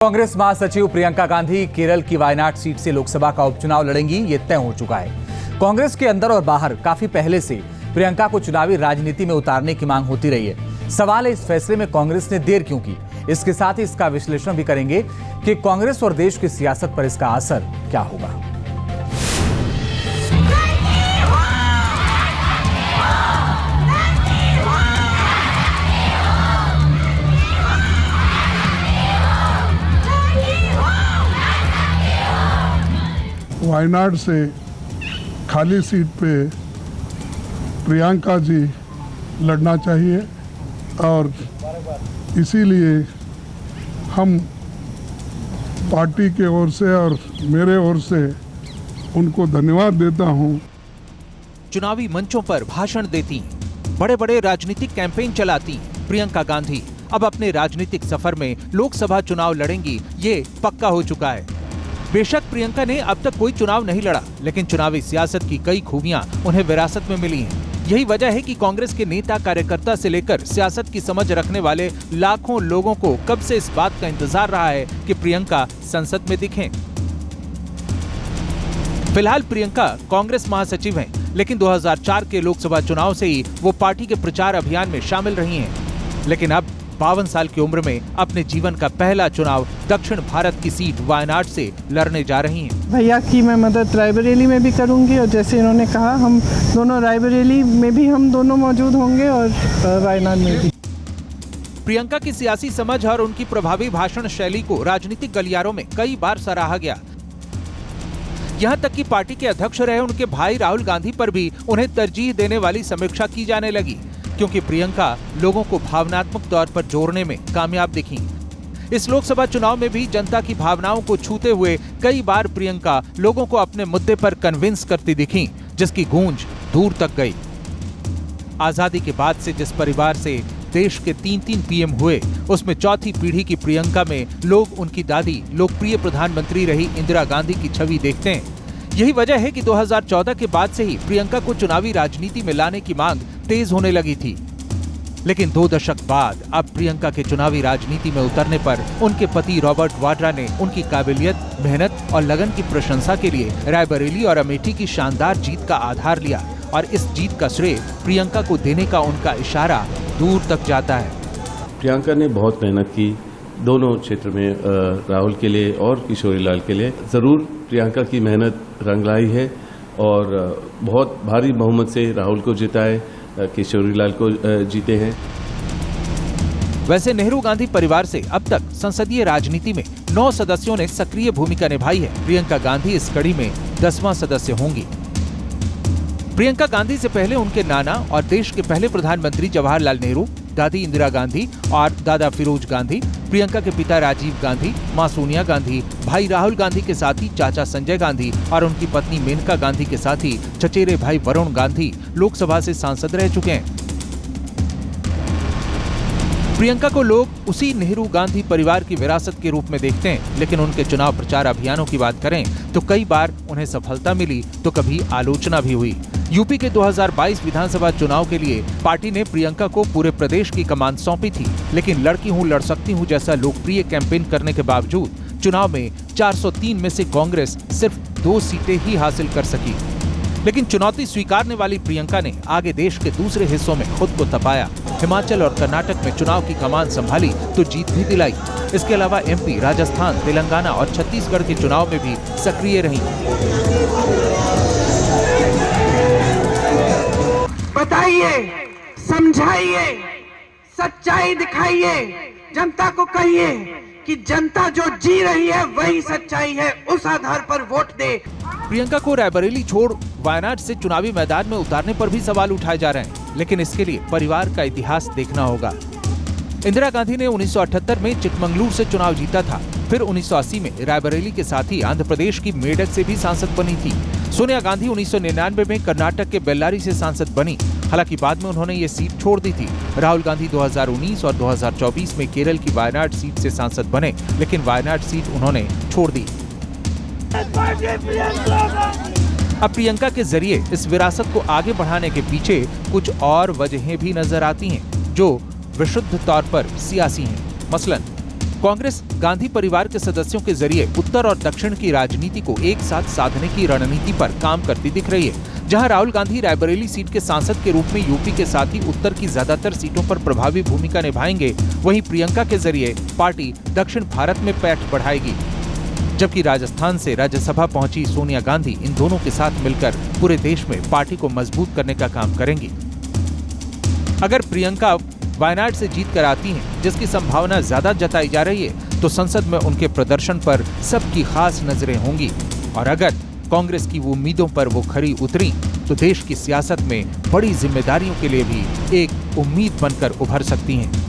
कांग्रेस महासचिव प्रियंका गांधी केरल की वायनाड सीट से लोकसभा का उपचुनाव लड़ेंगी, ये तय हो चुका है। कांग्रेस के अंदर और बाहर काफी पहले से प्रियंका को चुनावी राजनीति में उतारने की मांग होती रही है। सवाल है इस फैसले में कांग्रेस ने देर क्यों की। इसके साथ ही इसका विश्लेषण भी करेंगे कि कांग्रेस और देश की सियासत पर इसका असर क्या होगा। वायनाड से खाली सीट पे प्रियंका जी लड़ना चाहिए और इसीलिए हम पार्टी के ओर से और मेरे ओर से उनको धन्यवाद देता हूं। चुनावी मंचों पर भाषण देती, बड़े बड़े राजनीतिक कैंपेन चलाती प्रियंका गांधी अब अपने राजनीतिक सफर में लोकसभा चुनाव लड़ेंगी, ये पक्का हो चुका है। बेशक प्रियंका ने अब तक कोई चुनाव नहीं लड़ा, लेकिन चुनावी सियासत की कई खूबियां उन्हें विरासत में मिली हैं। यही वजह है कि कांग्रेस के नेता कार्यकर्ता से लेकर सियासत की समझ रखने वाले लाखों लोगों को कब से इस बात का इंतजार रहा है कि प्रियंका संसद में दिखें। फिलहाल प्रियंका कांग्रेस महासचिव हैं, लेकिन 2004 के लोकसभा चुनाव से ही वो पार्टी के प्रचार अभियान में शामिल रही हैं। लेकिन अब 52 साल की उम्र में अपने जीवन का पहला चुनाव दक्षिण भारत की सीट वायनाड से लड़ने जा रही हैं। भैया की मैं मदद रायबरेली में भी करूंगी और जैसे इन्होंने कहा हम दोनों रायबरेली में भी हम दोनों मौजूद होंगे और वायनाड में भी। प्रियंका की सियासी समझ और उनकी प्रभावी भाषण शैली को राजनीतिक गलियारों में कई बार सराहा गया। यहाँ तक कि पार्टी के अध्यक्ष रहे उनके भाई राहुल गांधी पर भी उन्हें तरजीह देने वाली समीक्षा की जाने लगी, क्योंकि प्रियंका लोगों को भावनात्मक तौर पर जोड़ने में कामयाब दिखी। इस लोकसभा चुनाव में भी जनता की भावनाओं को छूते हुए कई बार प्रियंका लोगों को अपने मुद्दे पर कन्विंस करती दिखी, जिसकी गूंज दूर तक गई। आजादी के बाद से जिस परिवार से देश के 3 पीएम हुए, उसमें चौथी पीढ़ी की प्रियंका में लोग उनकी दादी, लोकप्रिय प्रधानमंत्री रही इंदिरा गांधी की छवि देखते हैं। यही वजह है कि 2014 के बाद से ही प्रियंका को चुनावी राजनीति में लाने की मांग तेज होने लगी थी। लेकिन 2 दशक बाद अब प्रियंका के चुनावी राजनीति में उतरने पर उनके पति रॉबर्ट वाड्रा ने उनकी काबिलियत, मेहनत और लगन की प्रशंसा के लिए रायबरेली और अमेठी की शानदार जीत का आधार लिया, और इस जीत का श्रेय प्रियंका को देने का उनका इशारा दूर तक जाता है। प्रियंका ने बहुत मेहनत की दोनों क्षेत्र में, राहुल के लिए और किशोरीलाल के लिए। जरूर प्रियंका की मेहनत रंग लाई है और बहुत भारी बहुमत से राहुल को जिताए, किशोरीलाल को जीते हैं। वैसे नेहरू गांधी परिवार से अब तक संसदीय राजनीति में 9 सदस्यों ने सक्रिय भूमिका निभाई है। प्रियंका गांधी इस कड़ी में 10वां सदस्य होंगी। प्रियंका गांधी से पहले उनके नाना और देश के पहले प्रधानमंत्री जवाहरलाल नेहरू, दादी इंदिरा गांधी और दादा फिरोज गांधी, प्रियंका के पिता राजीव गांधी, मां सोनिया गांधी, भाई राहुल गांधी के साथ ही चाचा संजय गांधी और उनकी पत्नी मेनका गांधी के साथ ही चचेरे भाई वरुण गांधी लोकसभा से सांसद रह चुके हैं। प्रियंका को लोग उसी नेहरू गांधी परिवार की विरासत के रूप में देखते हैं, लेकिन उनके चुनाव प्रचार अभियानों की बात करें तो कई बार उन्हें सफलता मिली तो कभी आलोचना भी हुई। यूपी के 2022 विधानसभा चुनाव के लिए पार्टी ने प्रियंका को पूरे प्रदेश की कमान सौंपी थी, लेकिन लड़की हूं लड़ सकती हूं जैसा लोकप्रिय कैंपेन करने के बावजूद चुनाव में 403 में से कांग्रेस सिर्फ 2 सीटें ही हासिल कर सकी। लेकिन चुनौती स्वीकारने वाली प्रियंका ने आगे देश के दूसरे हिस्सों में खुद को तपाया। हिमाचल और कर्नाटक में चुनाव की कमान संभाली तो जीत भी दिलाई। इसके अलावा एमपी, राजस्थान, तेलंगाना और छत्तीसगढ़ के चुनाव में भी सक्रिय रही। बताइए, समझाइए, सच्चाई दिखाइए, जनता को कहिए कि जनता जो जी रही है वही सच्चाई है, उस आधार पर वोट दे। प्रियंका को रायबरेली छोड़ वायनाड से चुनावी मैदान में उतारने पर भी सवाल उठाए जा रहे हैं, लेकिन इसके लिए परिवार का इतिहास देखना होगा। इंदिरा गांधी ने 1978 में चिकमंगलुरु से चुनाव जीता था। फिर 1980 में रायबरेली के साथ ही आंध्र प्रदेश की मेडक से भी सांसद बनी थी। सोनिया गांधी 1999 में कर्नाटक के बेल्लारी से सांसद बनी, हालांकि बाद में उन्होंने ये सीट छोड़ दी थी। राहुल गांधी 2019 और 2024 में केरल की वायनाड सीट से सांसद बने, लेकिन वायनाड सीट उन्होंने छोड़ दी। अब प्रियंका के जरिए इस विरासत को आगे बढ़ाने के पीछे कुछ और वजहें भी नजर आती हैं, जो विशुद्ध तौर पर सियासी हैं। मसलन कांग्रेस गांधी परिवार के सदस्यों के जरिए उत्तर और दक्षिण की राजनीति को एक साथ साधने की रणनीति पर काम करती दिख रही है। जहां राहुल गांधी रायबरेली सीट के सांसद के रूप में यूपी के साथ ही उत्तर की ज्यादातर सीटों पर प्रभावी भूमिका निभाएंगे, वहीं प्रियंका के जरिए पार्टी दक्षिण भारत में पैठ बढ़ाएगी। जबकि राजस्थान से राज्यसभा पहुंची सोनिया गांधी इन दोनों के साथ मिलकर पूरे देश में पार्टी को मजबूत करने का काम करेंगी। अगर प्रियंका वायनाड से जीत कर आती हैं, जिसकी संभावना ज्यादा जताई जा रही है, तो संसद में उनके प्रदर्शन पर सबकी खास नजरें होंगी। और अगर कांग्रेस की वो उम्मीदों पर वो खरी उतरी, तो देश की सियासत में बड़ी जिम्मेदारियों के लिए भी एक उम्मीद बनकर उभर सकती हैं।